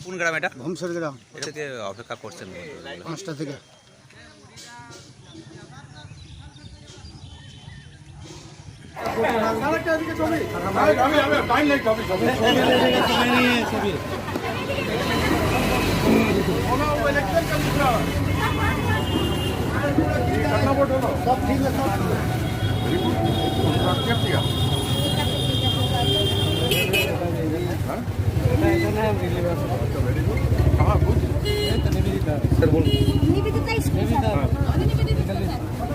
কোন গ্রাম এটা? ভমসর গ্রাম। এটা থেকে অপেক্ষা করছেন 5টা থেকে। সব ঠিক আছে।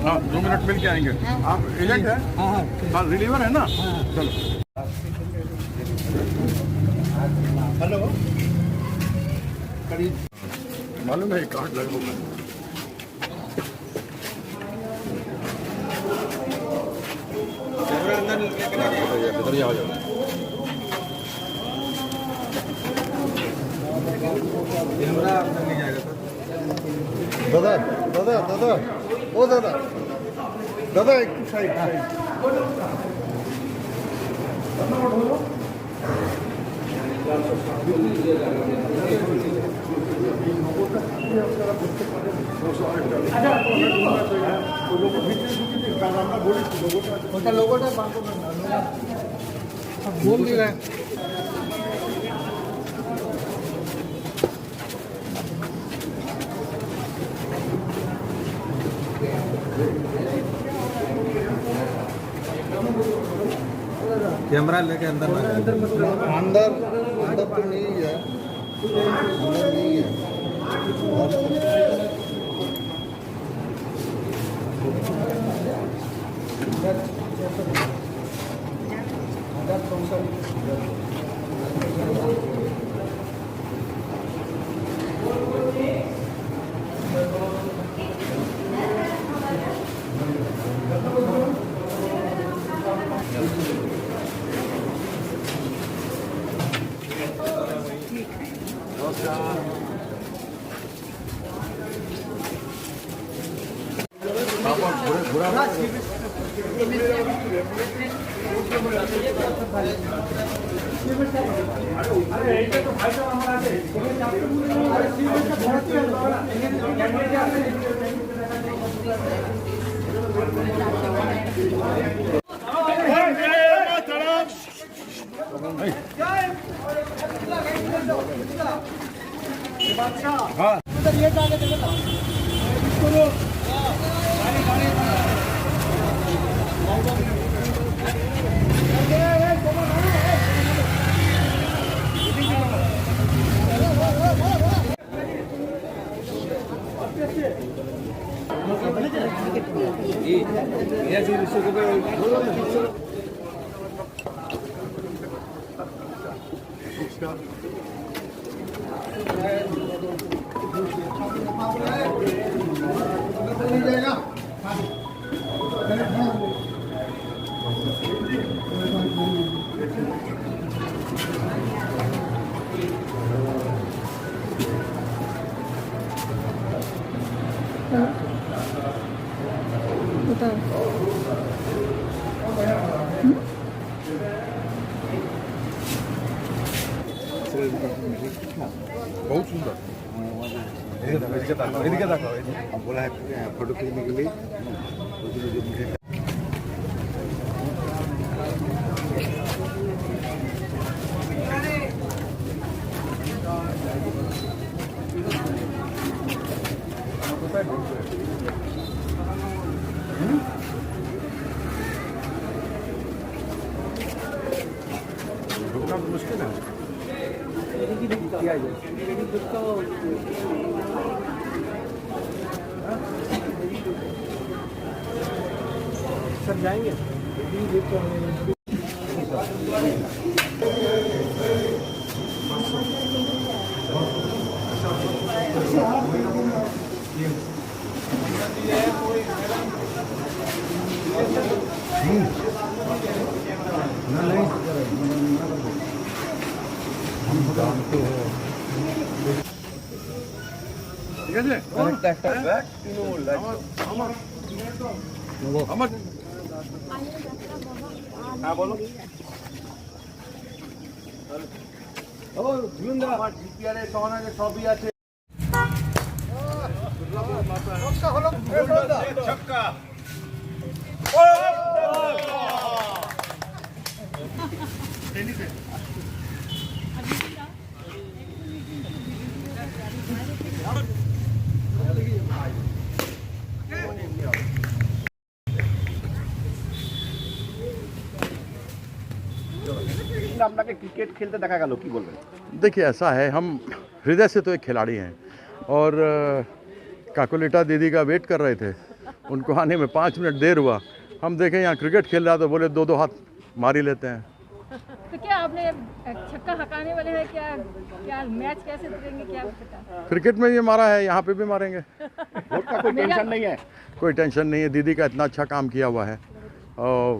हाँ 2 मिनट मिल के आएंगे। आप एजेंट है? हाँ रिलीवर है ना? चलो। हेलो। मालूम है कार्ड लगभग इधर आ जाओ। दादा दादा दादा ओ दादा दादा एक साइड लोगोटा बोल दिया कैमरा लेके अंदर अंदर अंदर तो नहीं है, अंदर नहीं है। बहुत सुंदर। बोला है फोटो खींचने के लिए। रुकना तो मुश्किल है। सब जाएंगे ঠিক আছে আমার হ্যাঁ বলো আমার জিপিআর এর সমান আছে, সবই আছে। ছক্কা আপনাকে ক্রিকেট খেলতে দেখা গেল, কি বলবেন? देखिए ऐसा है, हम हृदय से तो एक खिलाड़ी हैं और काकोलिटा दीदी का वेट कर रहे थे, उनको आने में 5 मिनट देर हुआ। हम देखें यहाँ क्रिकेट खेल रहा तो बोले 2-2 हाथ मार ही लेते हैं। तो क्या आपने छक्का हकाने वाले हैं? क्या क्या मैच कैसे करेंगे? क्या पता? क्रिकेट में ये मारा है, यहाँ पे भी मारेंगे। वोट का कोई टेंशन नहीं है? कोई टेंशन नहीं है, दीदी का इतना अच्छा काम किया हुआ है और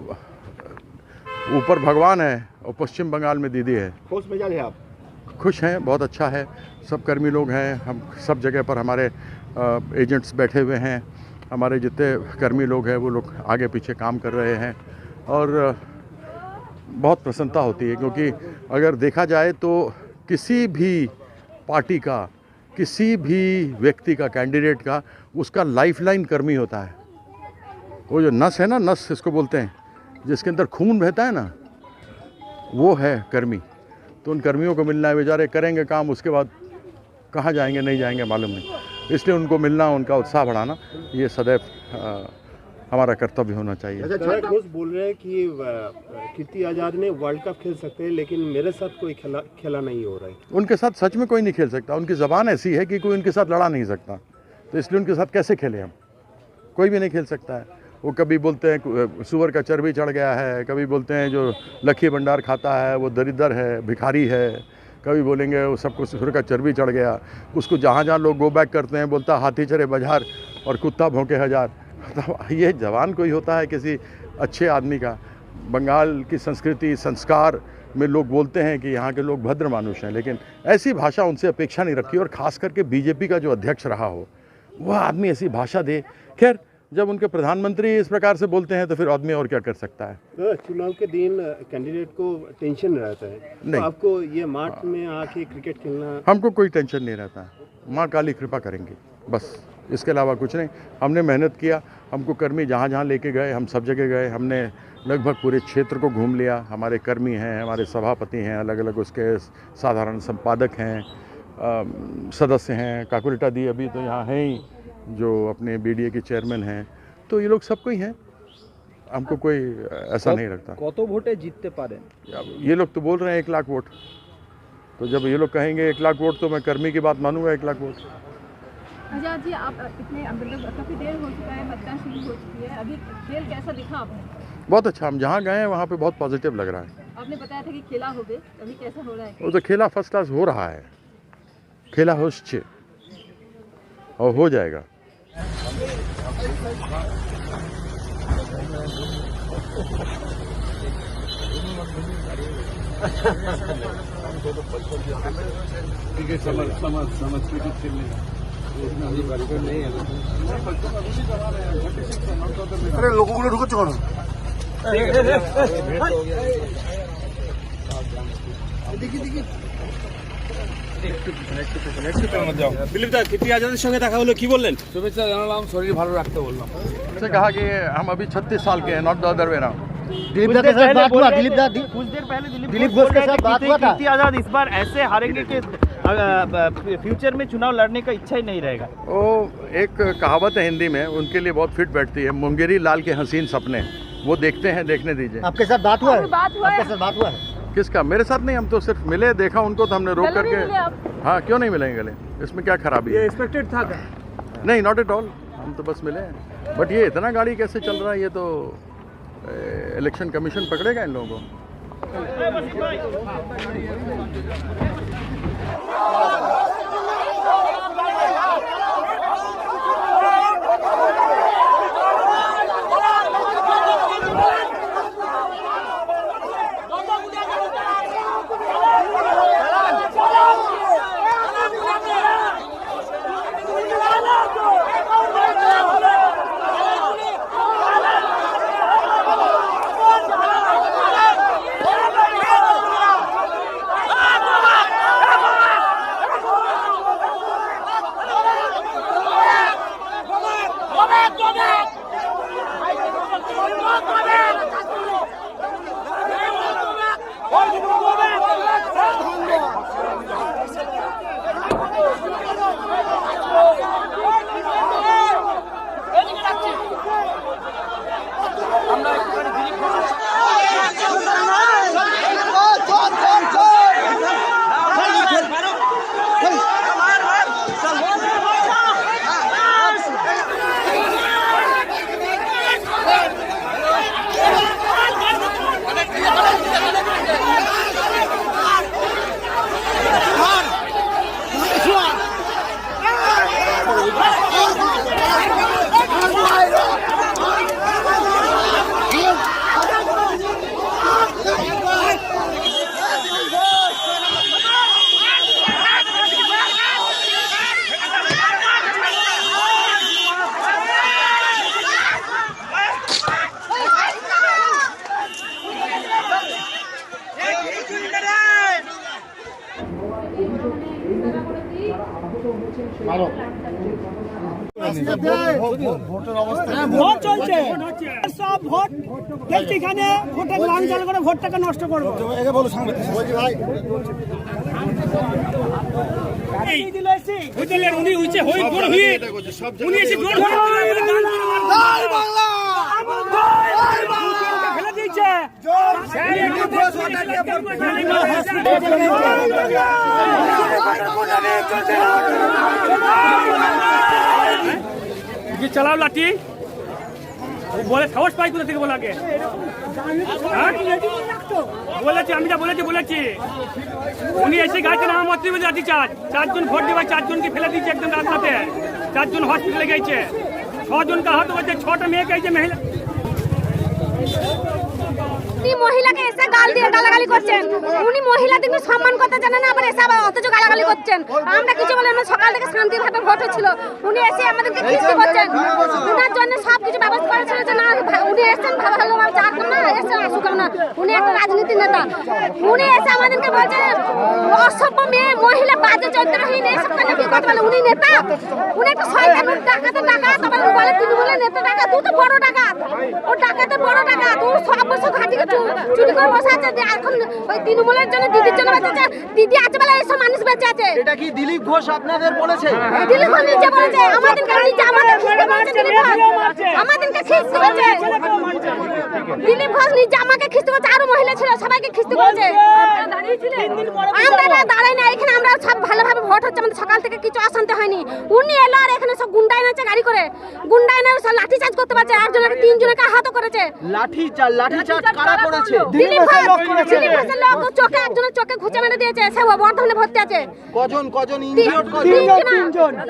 ऊपर भगवान है और पश्चिम बंगाल में दीदी है। खुश मिजाज है आप? खुश हैं, बहुत अच्छा है। सब कर्मी लोग हैं, हम सब जगह पर हमारे एजेंट्स बैठे हुए हैं, हमारे जितने कर्मी लोग हैं वो लोग आगे पीछे काम कर रहे हैं और बहुत प्रसन्नता होती है, क्योंकि अगर देखा जाए तो किसी भी पार्टी का, किसी भी व्यक्ति का, कैंडिडेट का, उसका लाइफलाइन कर्मी होता है। वो जो नस है ना, नस इसको बोलते हैं, जिसके अंदर खून बहता है ना, वो है कर्मी। तो उन कर्मियों को मिलना है, बेचारे करेंगे काम, उसके बाद कहाँ जाएंगे नहीं जाएंगे मालूम नहीं। इसलिए उनको मिलना, उनका उत्साह बढ़ाना, ये सदैव हमारा कर्तव्य होना चाहिए। अच्छा, घोष बोल रहे हैं कि कीर्ति आज़ाद ने वर्ल्ड कप खेल सकते हैं, लेकिन मेरे साथ कोई खेला नहीं हो रहा है। उनके साथ सच में कोई नहीं खेल सकता, उनकी ज़बान ऐसी है कि कोई उनके साथ लड़ा नहीं सकता, तो इसलिए उनके साथ कैसे खेलें हम? कोई भी नहीं खेल सकता है। वो कभी बोलते हैं सुअर का चर्बी चढ़ गया है, कभी बोलते हैं जो लखी भंडार खाता है वो दरिद्र है, भिखारी है, कभी बोलेंगे वो सबको सुअर का चर्बी चढ़ गया। उसको जहाँ जहाँ लोग गो बैक करते हैं बोलता हाथी चरे बाजार और कुत्ता भौंके हजार। तो ये जवान कोई होता है किसी अच्छे आदमी का? बंगाल की संस्कृति संस्कार में लोग बोलते हैं कि यहाँ के लोग भद्र मानुष हैं, लेकिन ऐसी भाषा उनसे अपेक्षा नहीं रखी, और ख़ास करके बीजेपी का जो अध्यक्ष रहा हो वह आदमी ऐसी भाषा दे। खैर, जब उनके प्रधानमंत्री इस प्रकार से बोलते हैं तो फिर आदमी और क्या कर सकता है? चुनाव के दिन कैंडिडेट को टेंशन रहता है, नहीं। तो आपको ये मार्च में आके क्रिकेट खेलना? हमको कोई टेंशन नहीं रहता है, माँ काली कृपा करेंगी बस, इसके अलावा कुछ नहीं। हमने मेहनत किया, हमको कर्मी जहाँ जहाँ लेके गए हम सब जगह गए, हमने लगभग पूरे क्षेत्र को घूम लिया। हमारे कर्मी हैं, हमारे सभापति हैं, अलग अलग उसके साधारण संपादक हैं, सदस्य हैं, काकुलिटा दी अभी तो यहाँ हैं ही, जो अपने बीडीए के चेयरमैन हैं, तो ये लोग सब कोई हैं, हमको कोई ऐसा नहीं लगता। কত ভোটে জিততে পারেন? ये लोग तो बोल रहे हैं 1 लाख वोट, तो जब ये लोग कहेंगे 1 लाख वोट तो मैं कर्मी की बात मानूंगा। 1 लाख वोट। आजाद जी, आप इतने मतलब काफी देर हो चुका है, मतदान शुरू हो चुकी है, अभी खेल कैसा दिखा आपने? बहुत अच्छा, हम जहाँ गए हैं वहाँ पे बहुत पॉजिटिव लग रहा है। आपने बताया था कि खेला हो गए, अभी कैसा हो रहा है? वो तो खेला फर्स्ट क्लास हो रहा है, खेला होश्चे और हो जाएगा। अरे लोगों को ढुको चुका दिलीप दा, कीर्ति आजाদের সঙ্গে দেখা হলো, কি বললেন? শুভেচ্ছা জানালাম, শরীর ভালো রাখতে বললাম। उसने कहा कि हम अभी 36 साल के हैं, not the other way round. Dilip दा के साथ बात हुआ? कुछ देर पहले दिलीप घोष के साथ बात हुआ था? कीर्ति आजाद इस बार ऐसे हारेंगे कि फ्यूचर में चुनाव लड़ने का इच्छा ही नहीं रहेगा। वो एक कहावत है हिंदी में, उनके लिए बहुत फिट बैठती है, मुंगेरी लाल के हसीन सपने, वो देखते हैं, देखने दीजिए। आपके साथ बात हुआ है? आपकी बात हुआ है? आपके साथ बात हुआ है? किसका? मेरे साथ नहीं, हम तो सिर्फ मिले, देखा उनको तो हमने रोक गले भी करके। मिले आप? हाँ, क्यों नहीं मिलेंगे गले, इसमें क्या खराबी है? एक्सपेक्टेड था क्या? नहीं, नॉट एट ऑल, हम तो बस मिले हैं। बट ये इतना गाड़ी कैसे चल रहा है, ये तो इलेक्शन कमीशन पकड़ेगा इन लोगों को। ভোট চলছে সব ভোট দেখছি এখানে ভোটের লাইন চালু করে ভোটটাকে নষ্ট করবো ফেলে দিচ্ছে যে চালাও লাঠি বলে সাহস পাই কোথা থেকে বলাকে বলেছি আমি যা বলেছি উনি এসে গাড়িতে নামা মাত্রই বলে লাঠি চারজন ভোট দেওয়া চারজনকে ফেলে দিয়েছে একদম রাস্তাতে, চারজন হসপিটালে গেছে, 6 জনকে আহত হয়েছে, 6টা মেয়ে গেছে মহিলা। মহিলাকে এসে গাল দিয়ে গালাগালি করছেন, উনি মহিলাদেরকে সম্মান করতে জানেন না, আবার এসে আবার অথচ গালাগালি করছেন। আমরা কিছু বলেন না, সকাল থেকে শান্তিভাবে ভোট হচ্ছিল, উনি এসে আমাদেরকে খিস্তি করছেন। উনার জন্য সব কিছু ব্যবস্থা করেছিল যে না উনি এসেছেন ভালোভাবে চার না এসেছেন আসুক না, উনি একটা রাজনীতি নেতা। উনি এসে আমাদেরকে বলছেন অসভ্য মেয়ে মহিলা বাজে চরিত্রহীন এসব কেন কি করতে পারলে, উনি নেতা, উনি একটা শয়তান ডাকাতের ডাকাত, আবার বলে তৃণমূলের নেতা ডাকাত, তুই তো বড় ডাকাত, ও ডাকাতের বড় ডাকাত, ও সব বছর ঘাটিকে চুরি করে বসে আছে। এখন ওই তৃণমূলের জন্য দিদির জন্য বেঁচে আছে, দিদি আছে বলে এইসব মানুষ বেঁচে আছে। এটা কি দিলীপ ঘোষ আপনাদের বলেছে? দিলীপ ঘোষ নিজে বলেছে, আমাদেরকে নিজে আমাদের খিস্তি বলেছে, দিলীপ ঘোষ আমাদেরকে খিস্তি বলেছে, দিলীপ ঘোষ নিজে আমাকে খিস্তি বলেছে, আরো মহিলা ছিল সবাইকে খিস্তি বলেছে। আমরা দাঁড়াই না এখানে, আমরা সব ভালোভাবে ভোট হচ্ছে, আমাদের সকাল থেকে কিছু অশান্তি হয়নি। উনি এলো আর এখানে সব গুন্ডা এনেছে গাড়ি করে, গুন্ডা এনে সব লাঠি চার্জ করতে পারছে, 3 জনকে আহত করেছে। লাঠি চার্জ কারা করেছে? দিলীপ ঘোষের লোক চোখে, একজনের চোখে ঘুচে মেরে দিয়েছে, সে বর্ধমানে ভর্তি আছে। কজন ইনজিওর্ড?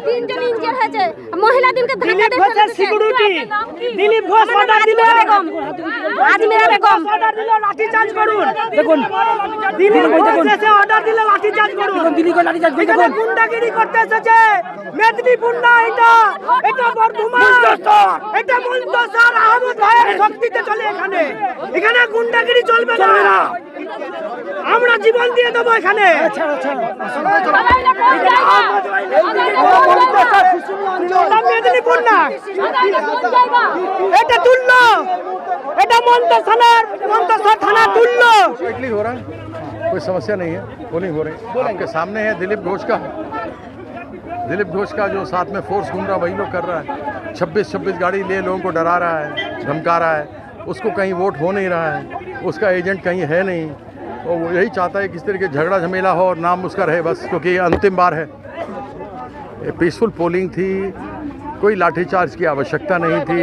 3 জন ইনজিওর্ড হয়েছে, মহিলাদেরকে ধাক্কা দিয়ে ফেলে দিয়েছে। সিকিউরিটি দিলীপ ঘোষ অর্ডার দিল, আজমিরা বেগম অর্ডার দিল লাঠি চার্জ করুন। দেখুন দিলীপ ঘোষ এসে অর্ডার দিল লাঠি চার্জ করুন, দিলীপ ঘোষ লাঠি চার্জ করুন। গুন্ডাগিরি করতে এসেছে, মেদিনীপুর না এটা বর্ধমান, এটা মন্তসর আহমদ ভাইয়ের শক্তিতে চলে। এখানে গুন্ডাগিরি চলবে না, আমরা জীবন দিয়ে দেবো এখানে। মেদিনীপুর না, এটা তুলল, এটা মন্তসর থানা তুলল। हो रहा है, कोई समस्या नहीं है, वो नहीं हो रही। आपके सामने है दिलीप घोष का जो साथ में फोर्स घूम रहा वही लोग कर रहा है। 26 गाड़ी ले लोगों को डरा रहा है, धमका रहा है, उसको कहीं वोट हो नहीं रहा है, उसका एजेंट कहीं है नहीं, और वो यही चाहता है किस तरह के झगड़ा झमेला हो और नाम उसका रहे बस, क्योंकि ये अंतिम बार है। ये पीसफुल पोलिंग थी, कोई लाठीचार्ज की आवश्यकता नहीं थी।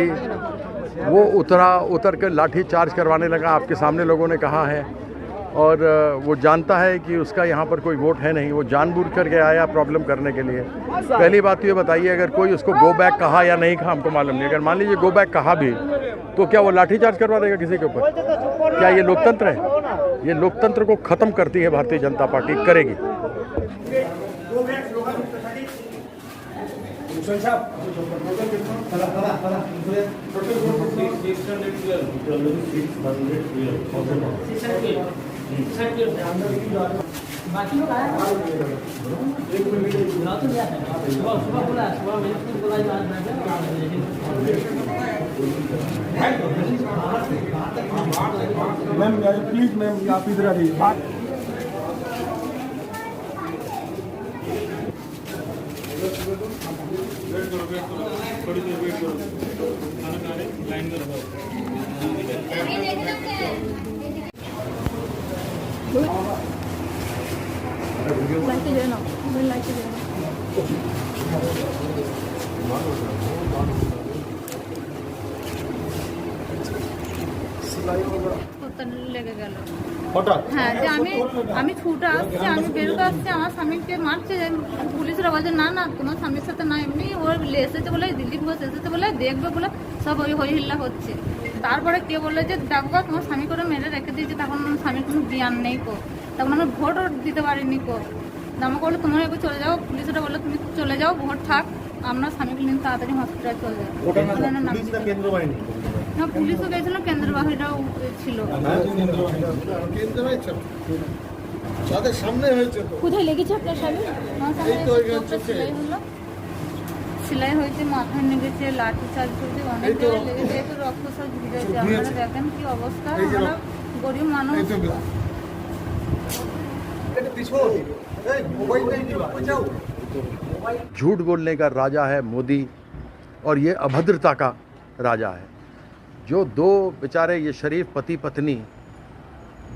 वो उतर कर लाठी चार्ज करवाने लगा, आपके सामने लोगों ने कहा है, और वो जानता है कि उसका यहाँ पर कोई वोट है नहीं, वो जानबूझ करके आया प्रॉब्लम करने के लिए। पहली बात तो ये बताइए, अगर कोई उसको गो बैक कहा या नहीं कहा हमको मालूम नहीं, अगर मान लीजिए गो बैक कहा भी तो क्या वो लाठी चार्ज करवा देगा किसी के ऊपर? क्या ये लोकतंत्र है? ये लोकतंत्र को ख़त्म करती है भारतीय जनता पार्टी, करेगी। मैम प्लीज मैम आप इधर आ जाइए। लाइट दे ना, लाइट दे ना। লেগে গেল হ্যাঁ, যে আমি ছুটে আসছি, আমি বেরোতে আসছি, আমার স্বামীকে মারছে। পুলিশরা বলছে না না তোমার স্বামীর সাথে না, এমনি ওর এসেছে বলে, দিলীপ ঘোষ এসেছে বলে দেখবে বলে সব ওই হই হিল্লা হচ্ছে। তারপরে কে বললো যে দেখো তোমার স্বামী করে মেরে রেখে দিয়েছে, তখন আমার স্বামীর কোনো জ্ঞান নেই কো, তখন আমি ভোটও দিতে পারিনি কো। আমাকে বললো তোমরা একটু চলে যাও, পুলিশরা বললো তুমি চলে যাও, ভোট থাক, আপনার স্বামীকে নিয়ে তাড়াতাড়ি হসপিটাল চলে যাও। না পুলিশও গেছিল, কেন্দ্র বাহিনীরাও ছিল। তাদের সামনে হয়েছে তো। কোথায় লেগেছে আপনার স্বামী? সেলাই হয়েছে, মাথায় লেগেছে, লাঠি চার্জ করেছে, অনেক জায়গায় লেগেছে, একটু রক্ত সব ভিজেছে। আপনারা দেখেন কি অবস্থা, আমরা গরিব মানুষ। झूठ बोलने का राजा है मोदी, और ये अभद्रता का राजा है। जो दो बेचारे ये शरीफ पति पत्नी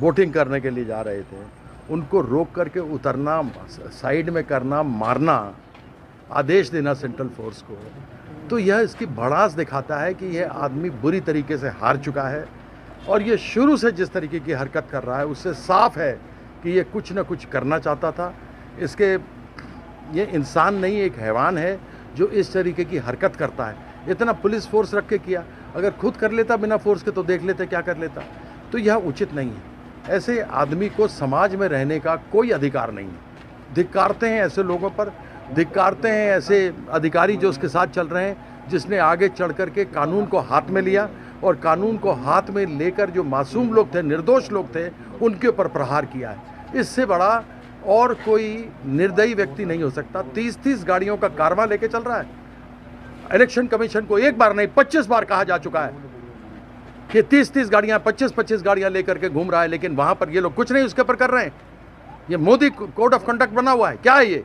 वोटिंग करने के लिए जा रहे थे, उनको रोक करके उतरना, साइड में करना, मारना, आदेश देना सेंट्रल फोर्स को, तो यह इसकी भड़ास दिखाता है कि यह आदमी बुरी तरीके से हार चुका है। और ये शुरू से जिस तरीके की हरकत कर रहा है उससे साफ है कि ये कुछ न कुछ करना चाहता था। इसके ये इंसान नहीं, एक हैवान है जो इस तरीके की हरकत करता है। इतना पुलिस फोर्स रख के किया, अगर खुद कर लेता बिना फोर्स के तो देख लेते क्या कर लेता। तो यह उचित नहीं है। ऐसे आदमी को समाज में रहने का कोई अधिकार नहीं है। धिक्कारते हैं ऐसे लोगों पर, धिक्कारते हैं ऐसे अधिकारी जो उसके साथ चल रहे हैं, जिसने आगे चढ़ कर के कानून को हाथ में लिया और कानून को हाथ में लेकर जो मासूम लोग थे, निर्दोष लोग थे, उनके ऊपर प्रहार किया है। इससे बड़ा और कोई निर्दयी व्यक्ति नहीं हो सकता। 30-30 गाड़ियों का कारवां लेके चल रहा है। इलेक्शन कमीशन को एक बार नहीं 25 बार कहा जा चुका है कि 30-30 गाड़ियां, 25-25 गाड़ियां लेकर के घूम रहा है, लेकिन वहां पर ये लोग कुछ नहीं उसके ऊपर कर रहे हैं। ये मोदी कोड ऑफ कंडक्ट बना हुआ है, क्या है ये?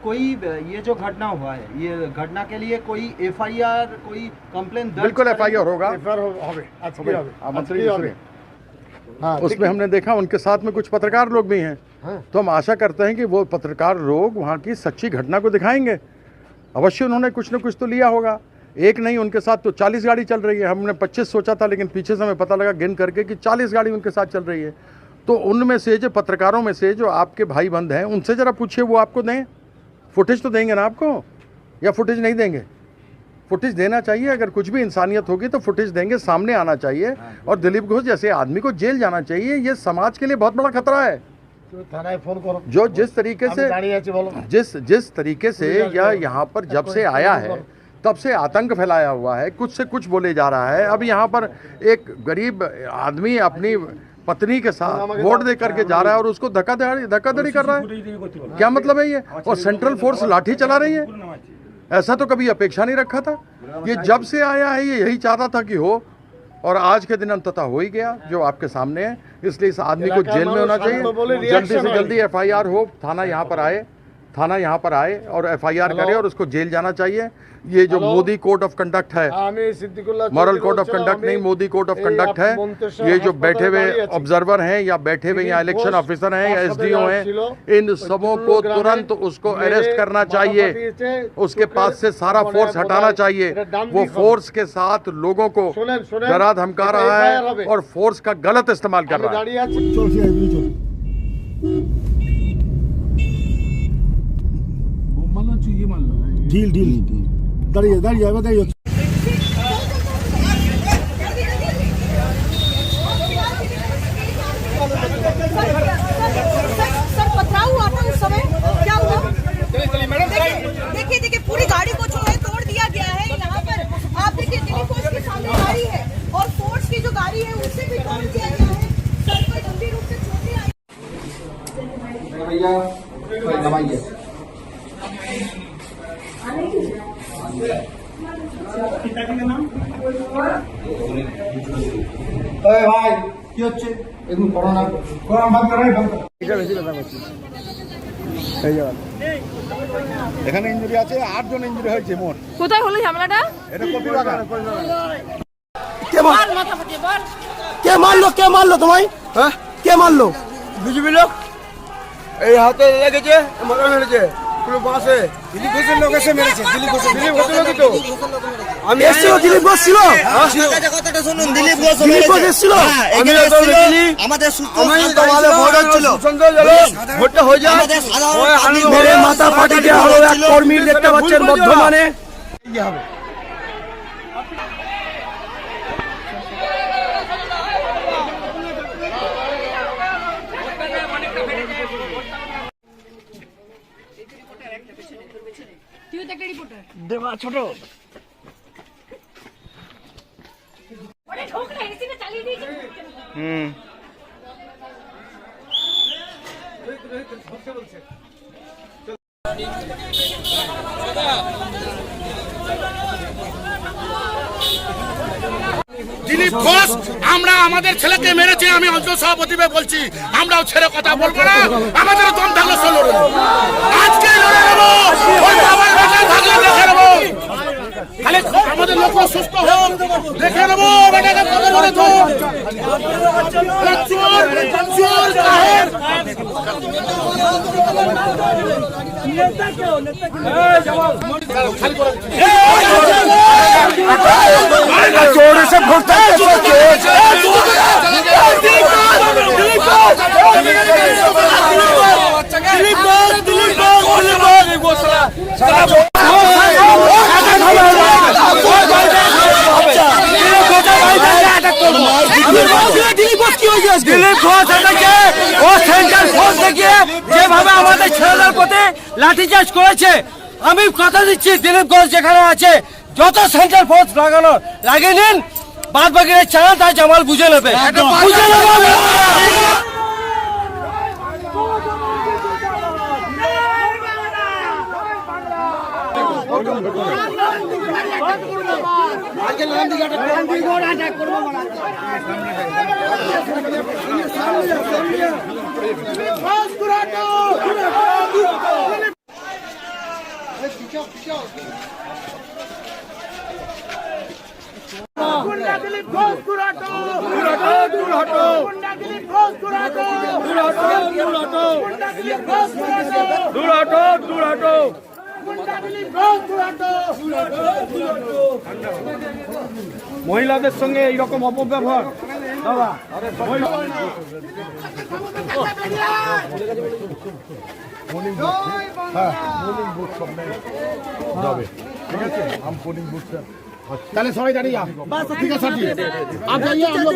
कोई ये जो घटना हुआ है, ये घटना के लिए कोई एफआईआर, कोई कंप्लेन दर्ज? बिल्कुल एफआईआर होगा। उसमें हमने देखा उनके साथ में कुछ पत्रकार लोग भी हैं, तो हम आशा करते हैं कि वो पत्रकार लोग वहाँ की सच्ची घटना को दिखाएंगे। अवश्य उन्होंने कुछ न कुछ तो लिया होगा। एक नहीं, उनके साथ तो 40 गाड़ी चल रही है। हमने 25 सोचा था, लेकिन पीछे से हमें पता लगा गिन करके कि 40 गाड़ी उनके साथ चल रही है। तो उनमें से जो पत्रकारों में से जो आपके भाई बंद हैं, उनसे ज़रा पूछिए, वो आपको दें फुटेज तो देंगे ना आपको, या फुटेज नहीं देंगे? फुटेज देना चाहिए। अगर कुछ भी इंसानियत होगी तो फुटेज देंगे, सामने आना चाहिए। और दिलीप घोष जैसे आदमी को जेल जाना चाहिए। ये समाज के लिए बहुत बड़ा खतरा है। जो जिस तरीके से जिस तरीके से यह यहाँ पर जब से आया है तब से आतंक फैलाया हुआ है, कुछ से कुछ बोले जा रहा है। अब यहाँ पर एक गरीब आदमी अपनी पत्नी के साथ वोट दे करके जा रहा है और उसको धक्काधड़ी कर रहा है। क्या मतलब है ये? और सेंट्रल फोर्स लाठी चला रही है। ऐसा तो कभी अपेक्षा नहीं रखा था। ये जब से आया है ये यही चाहता था कि हो, और आज के दिन अंततः हो ही गया जो आपके सामने है। इसलिए इस आदमी को जेल में होना चाहिए। जल्दी से जल्दी एफआईआर हो, थाना यहाँ पर आए और एफआईआर करे और उसको जेल जाना चाहिए। ये जो मोदी कोड ऑफ कंडक्ट है, मॉरल कोड ऑफ कंडक्ट नहीं, मोदी कोड ऑफ कंडक्ट है। ये जो बैठे हुए ऑब्जर्वर हैं या बैठे हुए यहाँ इलेक्शन ऑफिसर हैं या एसडीओ हैं, इन सबों को तुरंत उसको अरेस्ट करना चाहिए। उसके पास से सारा फोर्स हटाना चाहिए। वो फोर्स के साथ लोगों को डरा धमका रहा है और फोर्स का गलत इस्तेमाल कर रहा है। ढील दाঁড়িয়ে सर पथराव हुआ था उस समय, क्या हुआ? देखिए पूरी गाड़ी को जो है तोड़ दिया गया है यहाँ पर। आप देखिए दिल्ली फोर्स के सामने गाड़ी है और फोर्स की जो गाड़ी है उसे भी तोड़ दिया गया है। सर पर गंभीर रूप से चोटें आई। ভাই কি হচ্ছে এগুলো করোনা ভাব করে এই জায়গা এখানে ইঞ্জুরি আছে, 8 জন ইঞ্জুরি হয়েছে মোট। কোথায় হলো ঝামেলাটা? এটা কপিবাগান। কে মারলো তোমায়? হ্যাঁ, কে মারলো? বিজেপি লোক। এই হাতে লেগেছে, মাথা মেরেছে। পুরো বাসে দিলীপ ঘোষের লোক এসে মেরেছে। দিলীপ ঘোষের লোকই তো। আমি এসেছিল, দিলীপ ঘোষ ছিল। কথাটা শুনুন, দিলীপ ঘোষ এসেছিল। আমি তো দেখিনি। আমাদের ভোট হচ্ছিল, ভোটটা হয়ে যায়, মেরে মাথা ফাটিয়ে দেওয়া হলো এক কর্মীর, দেখতে পাচ্ছেন বর্ধমানে। ছোট দিলীপ ঘোষ আমরা আমাদের ছেলেকে মেরেছে, আমি অঞ্চল সভাপতি বলছি, আমরাও ছেড়ে কথা বলবো না, আমাদের দম থাকলে সে লড়ে নেবো, আজকে লড়ে নেবো, ওই বাবার বেটায় থাকলে দেখে নেবো, খালি আমাদের লোক সুস্থ হোক দেখে নেবো, বেটাকে কত বলে তো চোর চোর কাহের चोर से भोगता है দিলীপ ঘোষ এটাকে ও সেন্ট্রাল ফোর্স দেখিয়ে যেভাবে আমাদের ছেলেদের প্রতি লাঠিচার্জ করেছে, আমি কথা দিচ্ছি দিলীপ ঘোষ যেখানে আছে যত সেন্ট্রাল ফোর্স লাগানো লাগিয়ে নিন, বাদ বাকি চালান তাই জামাল বুঝে নেবে, বুঝে নেবে। মহিলাদের সঙ্গে এইরকম অপব্যবহার দাদা हम पोलिंग बूथ से चले सबाई दाঁড়িয়ে যাও ঠিক আছে ঠিক আছে आप जाइए हम लोग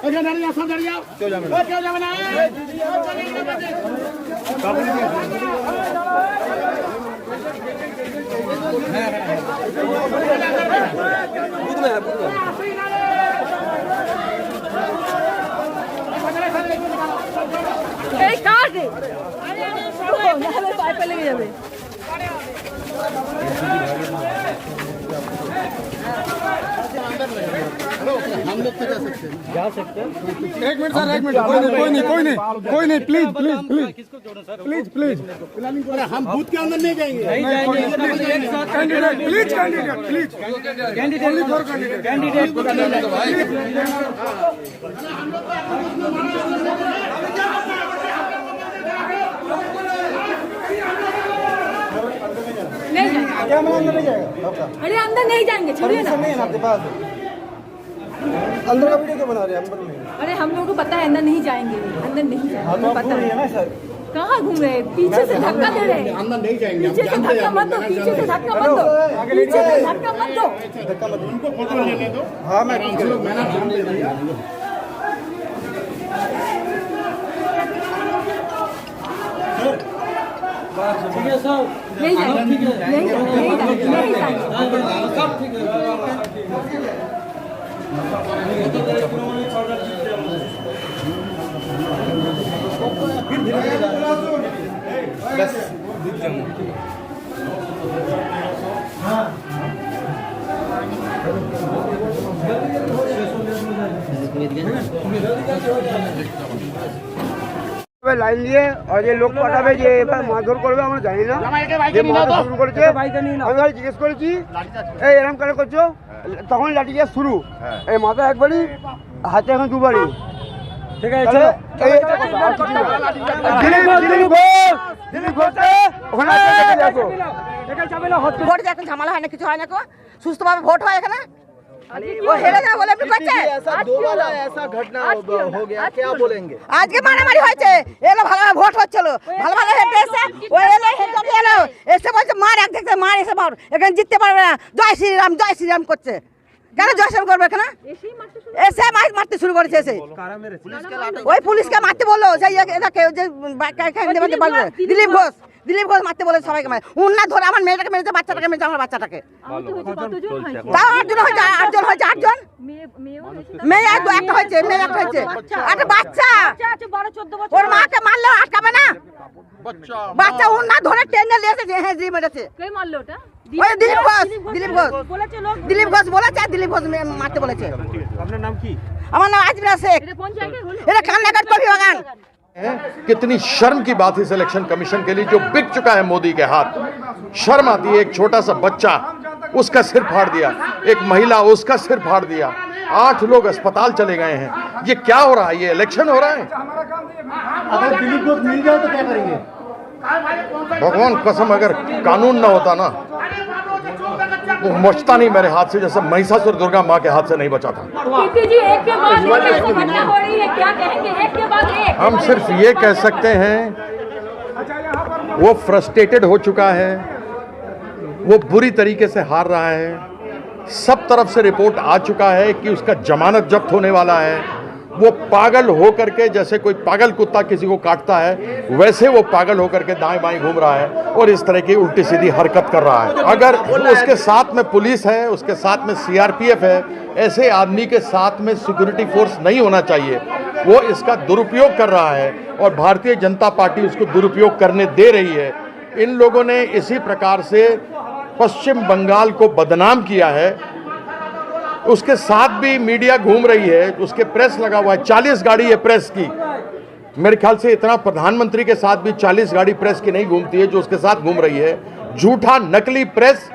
এখানে দাঁড়িয়ে সব দাঁড়িয়ে যাও কেউ যাবে না এই কার রে আরে পাইপে লেগে যাবে हम लोग जा सकते हैं 1 मिनट सर 1 मिनट कोई नहीं please please please please please please हम बूथ के अंदर नहीं जाएंगे candidate please candidate please candidate नहीं जाएंगे अरे अंदर नहीं जाएंगे, छोड़िए ना। आपके पास अंदर का वीडियो क्यों बना रहे हैं? अंदर में अरे हम लोगों को पता है अंदर नहीं जाएंगे, अंदर नहीं जाएंगे, पता है ना सर। कहाँ घूम रहे हैं? पीछे से धक्का दे रहे हैं, अंदर नहीं जाएंगे पीछे से धक्का मत दो, पीछे से धक्का मत दो, पीछे से धक्का मत दो। उनको फोटो लेने दो हाँ मैं लोग मेहनत ध्यान दे रही है नहीं जाएंगे, नहीं जाएंगे, नहीं जाएंगे। লাইন দিয়ে আর যে লোক পাঠাবে যে এবার মারধর করবে আমরা জানি না যে মারধর শুরু করেছে আমি ভাই জিজ্ঞেস করেছি এই এরকম কেন করছো তখন লাঠি দিয়ে শুরু এই মাথা একবারই হাতে এখন দুবারই ঠিক আছে ভোট যে এখন ঝামেলা হয় না কিছু হয় না সুস্থভাবে ভোট হয় এখানে वो हेरे जा बोले अपने बच्चे दोबारा ऐसा घटना हो गया क्या बोलेंगे आज के मारामारी হয়েছে এলো ভালো ভোট হচ্ছিল ভালো ভালো হেঁটে এসে ও এলো হেঁটে এলো এসে বলছে মার এক দেখতে মার এসে মার এখানে জিততে পারবে না জয় শ্রীরাম করছে কেন জয় শ্রীরাম করবে এখানে এসে মারতে শুরু করেছে এসে ওই পুলিশকে মারতে বললো যে এটাকে যে বলবে দিলীপ ঘোষ মারতে বলে সবাইকে মারে উন্না ধরে আমার মেয়েটাকে মেরেছে বাচ্চাটাকে মেরেছে আমার বাচ্চাটাকে তাও 8 জন হয়েছে 8 জন মেয়ে একটা হয়েছে একটা বাচ্চা ওর মাকে মারলেও আটকাবে না বাচ্চা উন্না ধরে টেনে নিয়ে এসেছে হ্যাঁ জি মেরেছে কে মারলো ওটা ওই দিলীপ ঘোষ বলেছে দিলীপ ঘোষ মারতে বলেছে আপনার নাম কি আমার নাম আজমিরা শেখ এটা কান্নাঘাট কবি বাগান कितनी शर्म की बात है इस इलेक्शन कमीशन के लिए जो बिक चुका है मोदी के हाथ। शर्म आती है, एक छोटा सा बच्चा उसका सिर फाड़ दिया, एक महिला उसका सिर फाड़ दिया, 8 लोग अस्पताल चले गए हैं। ये क्या हो रहा है? ये इलेक्शन हो रहा है? अगर दिलीप घोष मिल जाए तो क्या करेंगे? भगवान कसम अगर कानून ना होता ना वो बचता नहीं मेरे हाथ से, जैसे महिषासुर दुर्गा माँ के हाथ से नहीं बचा था। हम सिर्फ ये कह सकते हैं वो फ्रस्ट्रेटेड हो चुका है, वो बुरी तरीके से हार रहा है। सब तरफ से रिपोर्ट आ चुका है कि उसका जमानत जब्त होने वाला है। वो पागल हो करके, जैसे कोई पागल कुत्ता किसी को काटता है वैसे वो पागल होकर के दाएं बाएं घूम रहा है और इस तरह की उल्टी सीधी हरकत कर रहा है। अगर उसके साथ में पुलिस है, उसके साथ में सीआरपीएफ है, ऐसे आदमी के साथ में सिक्योरिटी फोर्स नहीं होना चाहिए। वो इसका दुरुपयोग कर रहा है और भारतीय जनता पार्टी उसको दुरुपयोग करने दे रही है। इन लोगों ने इसी प्रकार से पश्चिम बंगाल को बदनाम किया है। उसके साथ भी मीडिया घूम रही है, उसके प्रेस लगा हुआ है, 40 गाड़ी है प्रेस की। मेरे ख्याल से इतना प्रधानमंत्री के साथ भी 40 गाड़ी प्रेस की नहीं घूमती है जो उसके साथ घूम रही है। झूठा नकली प्रेस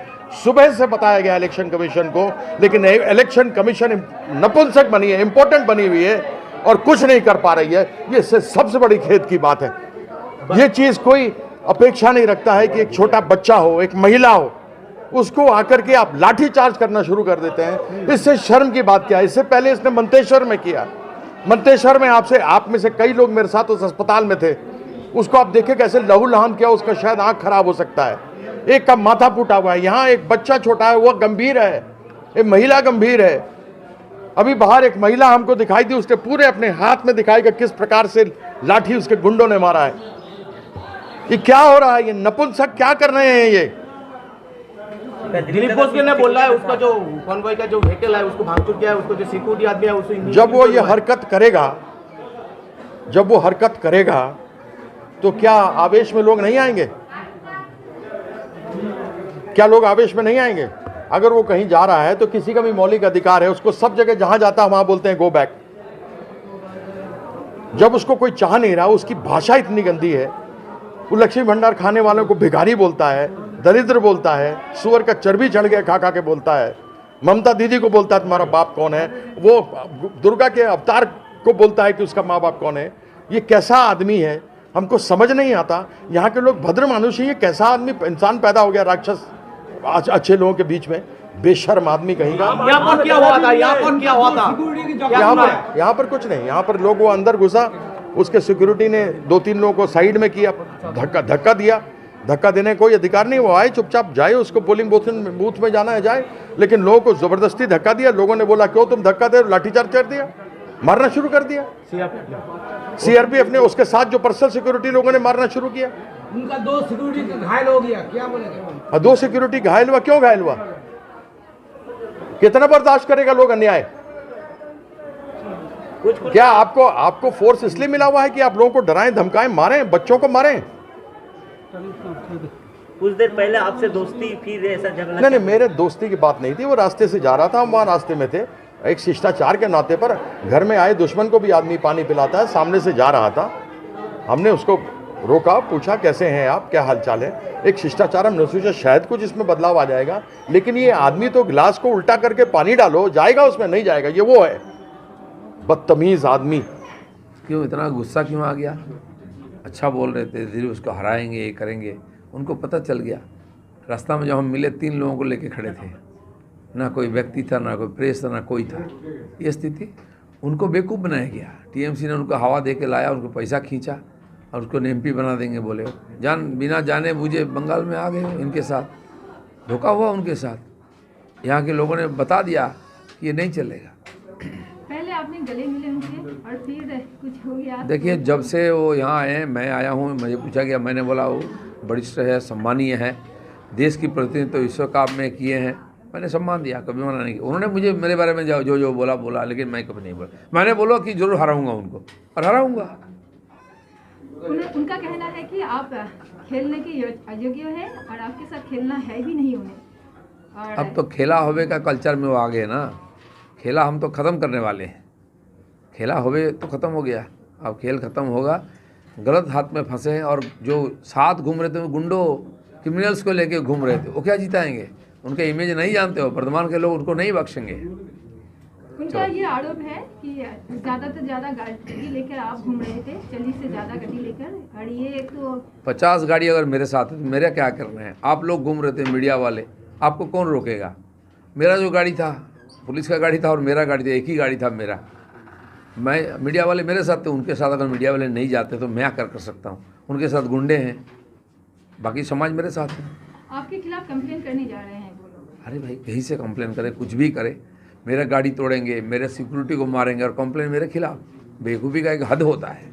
सुबह से बताया गया इलेक्शन कमीशन को, लेकिन इलेक्शन कमीशन नपुंसक बनी है, इंपॉर्टेंट बनी हुई है और कुछ नहीं कर पा रही है। ये सबसे बड़ी खेद की बात है। ये चीज कोई अपेक्षा नहीं रखता है कि एक छोटा बच्चा हो, एक महिला हो, उसको आकर के आप लाठी चार्ज करना शुरू कर देते हैं। इससे शर्म की बात क्या है? इससे पहले इसने मंतेश्वर में किया। मंतेश्वर में आप में से कई लोग मेरे साथ उस अस्पताल में थे, उसको आप देखें कैसे लहूलुहान किया, उसका शायद आंख खराब हो सकता है, एक का माथा फूटा हुआ है। यहाँ एक बच्चा छोटा है वो गंभीर है, एक महिला गंभीर है। अभी बाहर एक महिला हमको दिखाई दी, उसने पूरे अपने हाथ में दिखाएगा किस प्रकार से लाठी उसके गुंडों ने मारा है। ये क्या हो रहा है? ये नपुंसक क्या कर रहे हैं? ये दिलीप घोष ने बोला है उसका जो कॉन्वॉय का जो व्हीकल है उसको भागचूर किया है, उसको जो सिक्योरिटी आदमी है उसको जब वो ये हरकत करेगा तो क्या आवेश में लोग नहीं आएंगे? क्या लोग आवेश में नहीं आएंगे? अगर वो कहीं जा रहा है तो किसी का भी मौलिक अधिकार है, उसको सब जगह जहां जाता है वहां बोलते हैं गो बैक। जब उसको कोई चाह नहीं रहा, उसकी भाषा इतनी गंदी है, वो लक्ष्मी भंडार खाने वालों को भिखारी बोलता है, दरिद्र बोलता है, सुअर का चर्बी चढ़ गया खा खा के बोलता है, ममता दीदी को बोलता है तुम्हारा बाप कौन है, वो दुर्गा के अवतार को बोलता है कि उसका माँ बाप कौन है। ये कैसा आदमी है हमको समझ नहीं आता। यहाँ के लोग भद्र मानुष हैं, ये कैसा आदमी इंसान पैदा हो गया राक्षस अच्छे लोगों के बीच में, बेशर्म आदमी कहेगा। यहाँ पर क्या हुआ था? यहाँ पर कुछ नहीं, यहाँ पर लोग वो अंदर घुसा, उसके सिक्योरिटी ने 2-3 लोगों को साइड में किया, धक्का दिया। धक्का देने कोई अधिकार नहीं, वो आए चुपचाप जाए, उसको पोलिंग बूथ में जाना है जाए, लेकिन लोगों को जबरदस्ती धक्का दिया। लोगों ने बोला क्यों तुम धक्का दे, लाठीचार्ज कर दिया, मारना शुरू कर दिया। सीआरपीएफ ने, उसके साथ जो पर्सनल सिक्योरिटी लोगों ने मारना शुरू किया। उनका 2 सिक्योरिटी घायल हो गया, क्या बोलेंगे? 2 सिक्योरिटी घायल हुआ, क्यों घायल हुआ? कितना बर्दाश्त करेगा लोग अन्याय? क्या आपको फोर्स इसलिए मिला हुआ है कि आप लोगों को डराएं, धमकाएं, मारें, बच्चों को मारें? कुछ देर पहले आपसे दोस्ती, फिर ऐसा झगड़ा? नहीं, मेरे दोस्ती की बात नहीं थी, वो रास्ते से जा रहा था, हम वहाँ रास्ते में थे। एक शिष्टाचार के नाते पर घर में आए दुश्मन को भी आदमी पानी पिलाता है, सामने से जा रहा था। हमने उसको रोका, पूछा कैसे हैं आप, क्या हालचाल है। एक शिष्टाचार हमने सोचा शायद कुछ इसमें बदलाव आ जाएगा, लेकिन ये आदमी तो गिलास को उल्टा करके पानी डालो जाएगा उसमें, नहीं जाएगा। ये वो है बदतमीज आदमी। क्यों इतना गुस्सा क्यों आ गया? अच्छा बोल रहे थे, धीरे उसको हराएंगे, ये करेंगे। उनको पता चल गया। रास्ता में जब हम मिले 3 लोगों को लेके खड़े थे, ना कोई व्यक्ति था, ना कोई प्रेस था, ना कोई था। ये स्थिति, उनको बेवकूफ़ बनाया गया। टीएमसी ने उनको हवा दे के लाया, उनको पैसा खींचा और उसको एमपी बना देंगे बोले। बिना जाने बूझे बंगाल में आ गए इनके साथ, धोखा हुआ उनके साथ। यहाँ के लोगों ने बता दिया कि ये नहीं चलेगा। पहले आपने गले मिले उनसे और फिर कुछ हो गया? देखिए, जब से वो यहाँ आए हैं, मैं आया हूँ, मुझे पूछा गया, मैंने बोला वो वरिष्ठ है, सम्मानीय है, देश की प्रतिनिधित्व विश्व कप में किए हैं, मैंने सम्मान दिया, कभी मना नहीं किया। उन्होंने मुझे मेरे बारे में जो बोला, लेकिन मैं कभी नहीं बोला। मैंने बोला कि जरूर हराऊंगा उनको, और हराऊंगा। उनका कहना है कि आप खेलने के अयोग्य है और आपके साथ खेलना है भी नहीं उन्हें। और अब तो खेला होवे का कल्चर में वो आ गए ना। खेला हम तो ख़त्म करने वाले हैं। खेला होवे तो ख़त्म हो गया, अब खेल ख़त्म होगा। गलत हाथ में फंसे हैं, और जो साथ घूम रहे थे गुंडों, क्रिमिनल्स को लेके घूम रहे थे, वो क्या जिताएंगे? उनके इमेज नहीं जानते हो, वर्तमान के लोग उनको नहीं बख्शेंगे। उनका ये आरोप है कि ज़्यादा से ज़्यादा गाड़ी लेकर आप घूम रहे थे, 40 से ज़्यादा गाड़ी लेकर, और ये तो 50 गाड़ी अगर मेरे साथ है तो मेरा क्या करना है? आप लोग घूम रहे थे, मीडिया वाले, आपको कौन रोकेगा? मेरा जो गाड़ी था, पुलिस का गाड़ी था और मेरा गाड़ी था, एक ही गाड़ी था मेरा। मैं, मीडिया वाले मेरे साथ थे, उनके साथ अगर मीडिया वाले नहीं जाते तो मैं क्या कर सकता हूँ? उनके साथ गुंडे हैं, बाकी समाज मेरे साथ है। आपके खिलाफ कंप्लेन करने जा रहे हैं वो लोग। अरे भाई, कहीं से कंप्लेन करे, कुछ भी करे, मेरा गाड़ी तोड़ेंगे, मेरे सिक्योरिटी को मारेंगे और कंप्लेन मेरे खिलाफ। बेवकूफ़ी का एक हद होता है।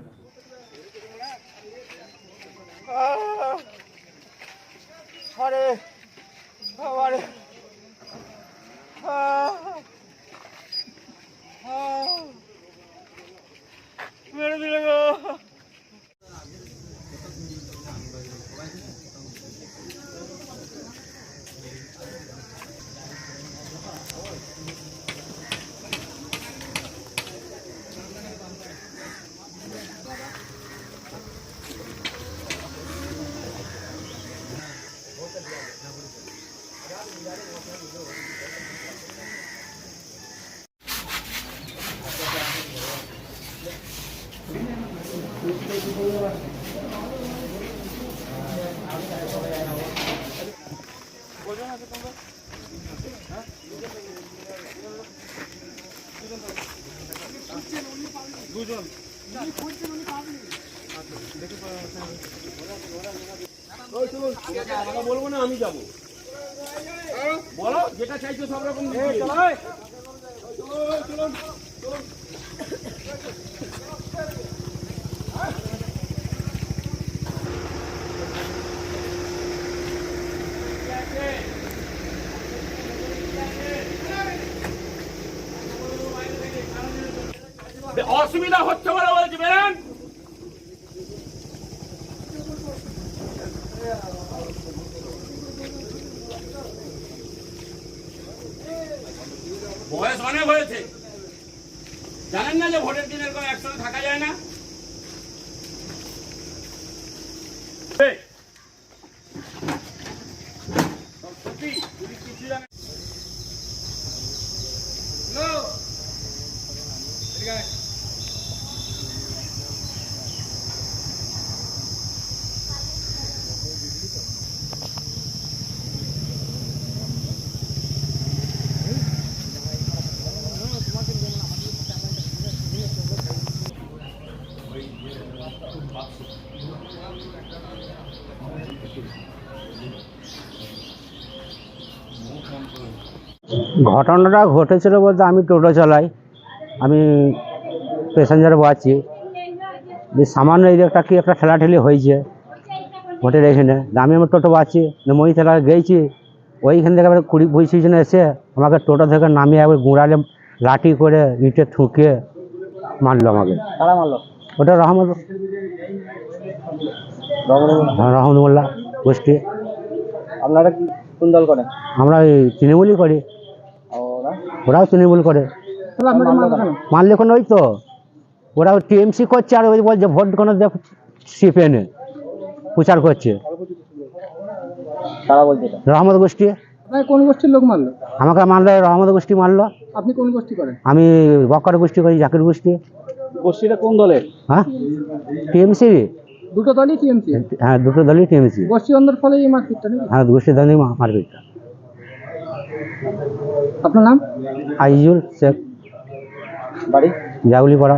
বলবো না, আমি যাবো। বলো যেটা চাইছো সব রকম। অসুবিধা হচ্ছে বলে বলছি, বেরান। বয়স অনেক হয়েছে, জানেন না যে ভোটের দিন এরকম একসঙ্গে থাকা যায় না। ঘটনাটা ঘটেছিল বলতে, আমি টোটো চালাই, আমি প্যাসেঞ্জার বাঁচি, সামান্য এই একটা কি একটা ঠেলাঠেলি হয়েছে ভোটের এখানে। আমি আমার টোটো বাঁচি, মই ঠেলা গেছি, ওইখান থেকে আবার 20-25 জন এসে আমাকে টোটো থেকে নামিয়ে একবার গুঁড়ালে, লাঠি করে ইটে ঠুকে মারলো আমাকে। কারা মারলো? ওটা রহমত, রহমত মোল্লা গোষ্ঠী। আপনারা কি কোন দল করেন? আমরা এই তৃণমূলই করি, ওরাও তৃণমূল করে। মারলে কোনো, ওই তো ওরা টিএমসি করছে, আর ওই বলছে ভোট কোনো সিপিএনে প্রচার করছে কারা বলছে এটা? রহমত গোষ্ঠী। কোন গোষ্ঠীর লোক মারলো? আমাকে মারলো, রহমত গোষ্ঠী মারলো। আপনি কোন গোষ্ঠী করেন? আমি বক্কর গোষ্ঠী করি, জাকির গোষ্ঠী। গোষ্ঠীটা কোন দলের? হ্যাঁ, টিএমসি। দুটো দলই টিএমসি। হ্যাঁ, দুটো দলই টিএমসি। গোষ্ঠী দ্বন্দ্বের ফলে এই মারপিটটা নাকি? হ্যাঁ, গোষ্ঠী দ্বন্দ্বে মারপিটটা। আপনার নাম? আইজুল শেখ, বাড়ি? জাগুলিপাড়া।